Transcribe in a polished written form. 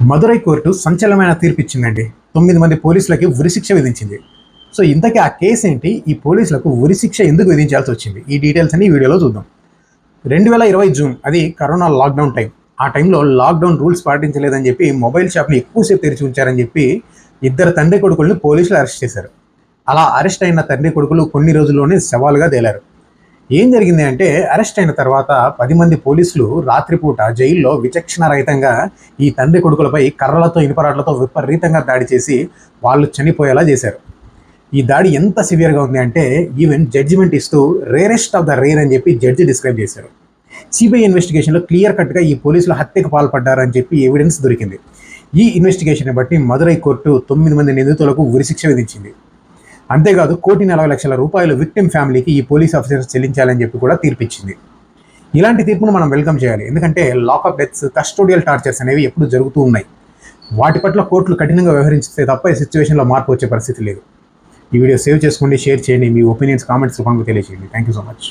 Madurai court సంచలనమైన తీర్పు ఇచ్చిందండి. 9 మంది పోలీసులకి ఉరిశిక్ష విధించింది. సో ఇంతకీ ఆ కేసు ఏంటి? ఈ పోలీసులకు ఉరిశిక్ష ఎందుకు విధించాల్సి వచ్చింది? ఈ డీటెయిల్స్ అన్ని ఈ వీడియోలో చూద్దాం. 2020 జూన్, అది కరోనా లాక్డౌన్ టైం. ఆ టైంలో లాక్డౌన్ రూల్స్ పాటించలేదని చెప్పి మొబైల్ షాప్ని ఎక్కువసేపు తెరిచి ఉంచారని చెప్పి ఇద్దరు తండ్రి కొడుకుల్ని పోలీసులు అరెస్ట్ చేశారు. అలా అరెస్ట్ అయిన తండ్రి కొడుకులు కొన్ని రోజుల్లోనే శవాలుగా తేలారు. ఏం జరిగింది అంటే, అరెస్ట్ అయిన తర్వాత 10 మంది పోలీసులు రాత్రిపూట జైల్లో విచక్షణారహితంగా ఈ తండ్రి కొడుకులపై కర్రలతో, ఇనుపరాట్లతో విపరీతంగా దాడి చేసి వాళ్ళు చనిపోయేలా చేశారు. ఈ దాడి ఎంత సివియర్గా ఉంది అంటే, ఈవెన్ జడ్జిమెంట్ ఇస్తూ రేరెస్ట్ ఆఫ్ ద రేర్ అని చెప్పి జడ్జి డిస్క్రైబ్ చేశారు. సిబిఐ ఇన్వెస్టిగేషన్లో క్లియర్ కట్గా ఈ పోలీసులు హత్యకు పాల్పడ్డారని చెప్పి ఎవిడెన్స్ దొరికింది. ఈ ఇన్వెస్టిగేషన్ బట్టి మదురై కోర్టు 9 మంది నిందితులకు ఉరిశిక్ష విధించింది. అంతేకాదు, ₹1,40,00,000 విక్టిమ్ ఫ్యామిలీకి ఈ పోలీస్ ఆఫీసర్స్ చెల్లించాలని చెప్పి కూడా తీర్పిచ్చింది. ఇలాంటి తీర్పును మనం వెల్కమ్ చేయాలి. ఎందుకంటే lock up deaths, custodial tortures అనేవి ఎప్పుడు జరుగుతూ ఉన్నాయి. వాటి పట్ల కోర్టులు కఠినంగా వ్యవహరిస్తే తప్ప ఈ సిచ్యువేషన్లో మార్పు వచ్చే పరిస్థితి లేదు. ఈ వీడియో సేవ్ చేసుకోండి, షేర్ చేయండి, మీ ఒపీనియన్స్ కామెంట్స్ రూపంలో తెలియజేయండి. Thank you so much.